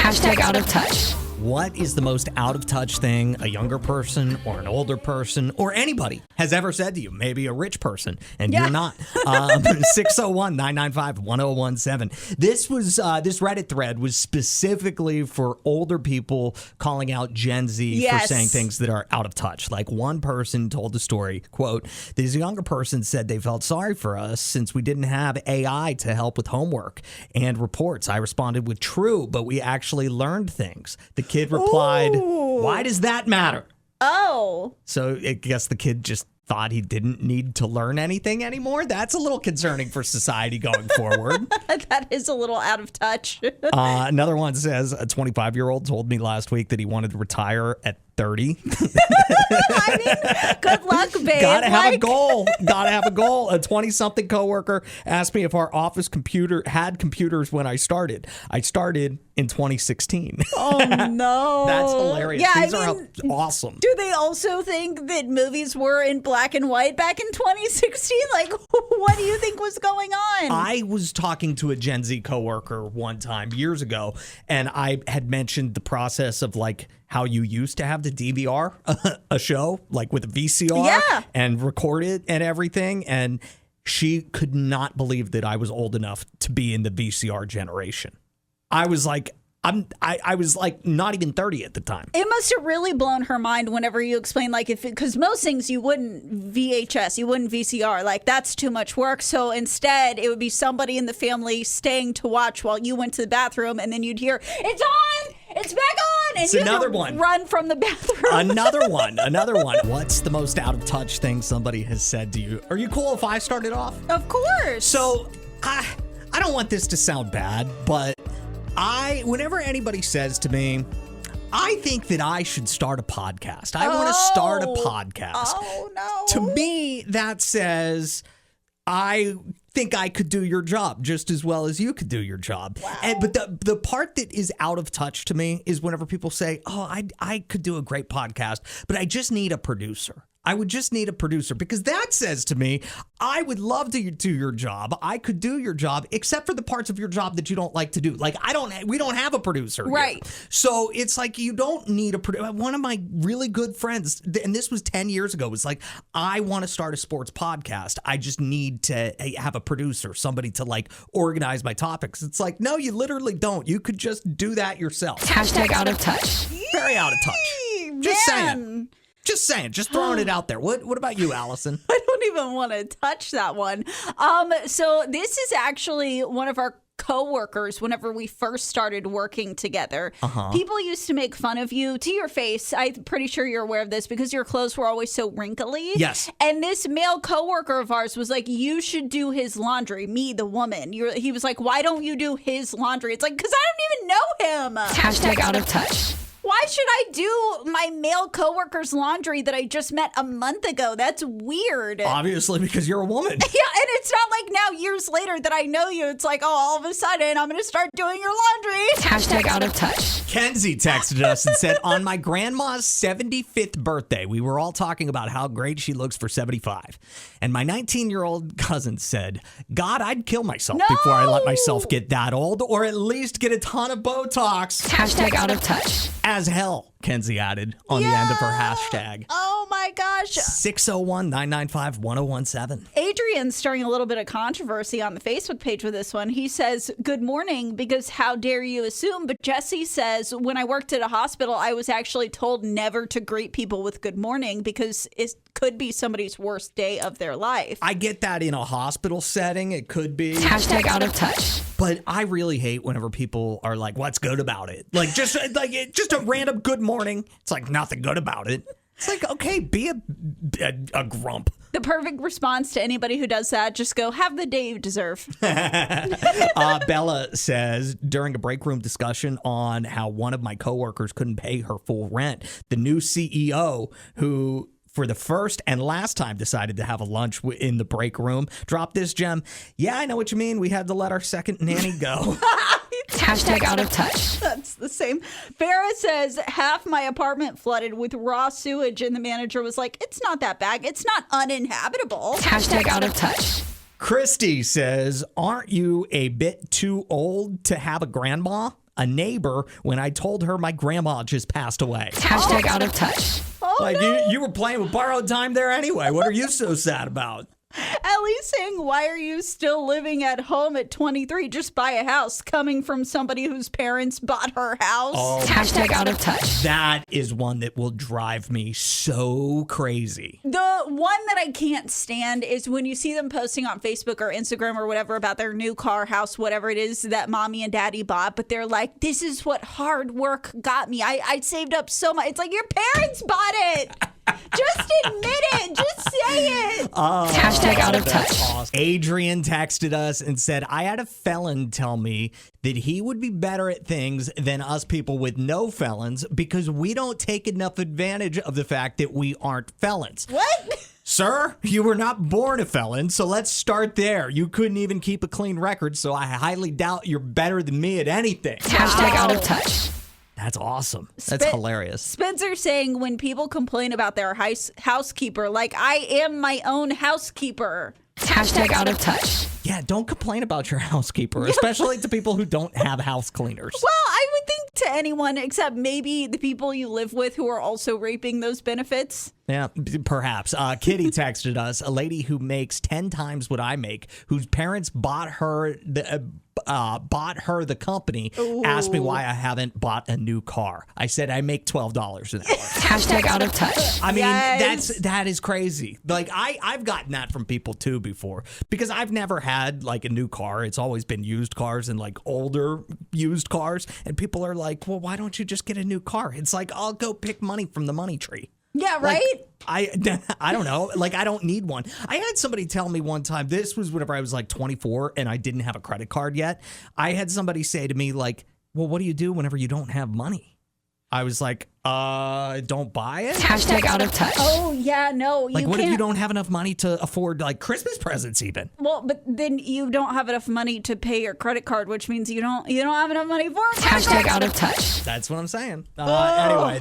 Hashtag out of touch. What is the most out of touch thing a younger person or an older person or anybody has ever said to you? Maybe a rich person and you're not. 601-995-1017. This Reddit thread was specifically for older people calling out Gen Z for saying things that are out of touch. Like one person told the story, quote, this younger person said they felt sorry for us since we didn't have AI to help with homework and reports. I responded with true, but we actually learned things. The kid replied, why does that matter? So I guess the kid just thought he didn't need to learn anything anymore. That's a little concerning for society going forward. That is a little out of touch. Another one says, a 25-year-old told me last week that he wanted to retire at 30. I mean, good luck, babe. Gotta have a goal. Gotta have a goal. A 20-something coworker asked me if our office computer had computers when I started. I started in 2016. Oh, no. That's hilarious. Yeah, These are awesome. Do they also think that movies were in black and white back in 2016? Like, what do you think was going on? I was talking to a Gen Z coworker one time years ago, and I had mentioned the process of like how you used to have to DVR a show, like with a VCR and record it and everything. And she could not believe that I was old enough to be in the VCR generation. I was like, I was like not even 30 at the time. It must have really blown her mind whenever you explain, like, because most things you wouldn't VHS, you wouldn't VCR, like that's too much work. So instead, it would be somebody in the family staying to watch while you went to the bathroom, and then you'd hear, "It's on, it's back on," and it's you another one. Run from the bathroom. Another one. What's the most out of touch thing somebody has said to you? Are you cool if I start it off? Of course. So I don't want this to sound bad, but whenever anybody says to me, I think that I should start a podcast. I want to start a podcast. Oh, no. To me, that says, I think I could do your job just as well as you could do your job. Wow. But the part that is out of touch to me is whenever people say, I could do a great podcast, but I just need a producer. I would just need a producer, because that says to me, I would love to do your job. I could do your job, except for the parts of your job that you don't like to do. Like we don't have a producer here. Right. So it's like you don't need a producer. One of my really good friends, and this was 10 years ago, was like, I want to start a sports podcast. I just need to have a producer, somebody to like organize my topics. It's like, no, you literally don't. You could just do that yourself. Hashtag out of touch. Very out of touch. Just saying. Just throwing it out there. What about you, Allison? I don't even want to touch that one. So this is actually one of our coworkers whenever we first started working together. People used to make fun of you to your face. I'm pretty sure you're aware of this because your clothes were always so wrinkly. Yes. And this male coworker of ours was like, you should do his laundry. Me, the woman. He was like, why don't you do his laundry? It's like, because I don't even know him. Hashtag out of touch. Why should I do my male coworker's laundry that I just met a month ago? That's weird. Obviously, because you're a woman. Yeah, and it's not like now years later that I know you. It's like, all of a sudden I'm going to start doing your laundry. Hashtag out of touch. Kenzie texted us and said, on my grandma's 75th birthday, we were all talking about how great she looks for 75. And my 19-year-old cousin said, God, I'd kill myself before I let myself get that old, or at least get a ton of Botox. Hashtag out of touch. As hell, Kenzie added on the end of her hashtag. Oh my gosh. 601-995-1017. Adrienne's starting a little bit of controversy on the Facebook page with this one. He says, good morning, because how dare you assume? But Jesse says, when I worked at a hospital, I was actually told never to greet people with good morning because it could be somebody's worst day of their life. I get that in a hospital setting. It could be. Hashtag out of touch. But I really hate whenever people are like, what's good about it? Like, just a random good morning. It's like nothing good about it. It's like, okay, be a grump. The perfect response to anybody who does that, just go, have the day you deserve. Bella says, during a break room discussion on how one of my coworkers couldn't pay her full rent, the new CEO, who for the first and last time decided to have a lunch in the break room, dropped this gem. Yeah, I know what you mean. We had to let our second nanny go. Hashtag out of touch. That's the same. Farrah says, half my apartment flooded with raw sewage, and the manager was like, it's not that bad. It's not uninhabitable. Hashtag out of touch. Christy says, aren't you a bit too old to have a grandma? a neighbor when I told her my grandma just passed away. Hashtag out of touch. Oh, Like, no. you were playing with borrowed time there anyway. What are you so sad about? Ellie saying, why are you still living at home at 23? Just buy a house, coming from somebody whose parents bought her house. Oh, Hashtag out of touch. that is one that will drive me so crazy. The one that I can't stand is when you see them posting on Facebook or Instagram or whatever about their new car, house, whatever it is that mommy and daddy bought, but they're like, this is what hard work got me. I saved up so much. It's like, your parents bought it. Just admit it. Just say it. Hashtag out of touch. That's awesome. Adrienne texted us and said, I had a felon tell me that he would be better at things than us people with no felons because we don't take enough advantage of the fact that we aren't felons. What? Sir, you were not born a felon, so let's start there. You couldn't even keep a clean record, so I highly doubt you're better than me at anything. Hashtag out of touch. That's awesome. That's hilarious. Spencer saying when people complain about their housekeeper, like, I am my own housekeeper. Hashtag out of touch. Yeah, don't complain about your housekeeper, especially to people who don't have house cleaners. Well, I would think to anyone except maybe the people you live with who are also reaping those benefits. Yeah, perhaps. Kitty texted us, a lady who makes 10 times what I make, whose parents bought her the company, asked me why I haven't bought a new car. I said I make $12 an hour. Hashtag out of touch. I mean, Yes. that is crazy. Like I've gotten that from people too before because I've never had like a new car. It's always been used cars and like older used cars. And people are like, well, why don't you just get a new car? It's like, I'll go pick money from the money tree. Yeah, right? I don't know. Like, I don't need one. I had somebody tell me one time, this was whenever I was like 24 and I didn't have a credit card yet. I had somebody say to me like, well, what do you do whenever you don't have money? I was like, don't buy it. Hashtag out of touch. Oh, yeah, no. Like, you what can't. if you don't have enough money to afford like Christmas presents even? Well, but then you don't have enough money to pay your credit card, which means you don't have enough money for a credit card. Hashtag out of touch. That's what I'm saying. Anyway.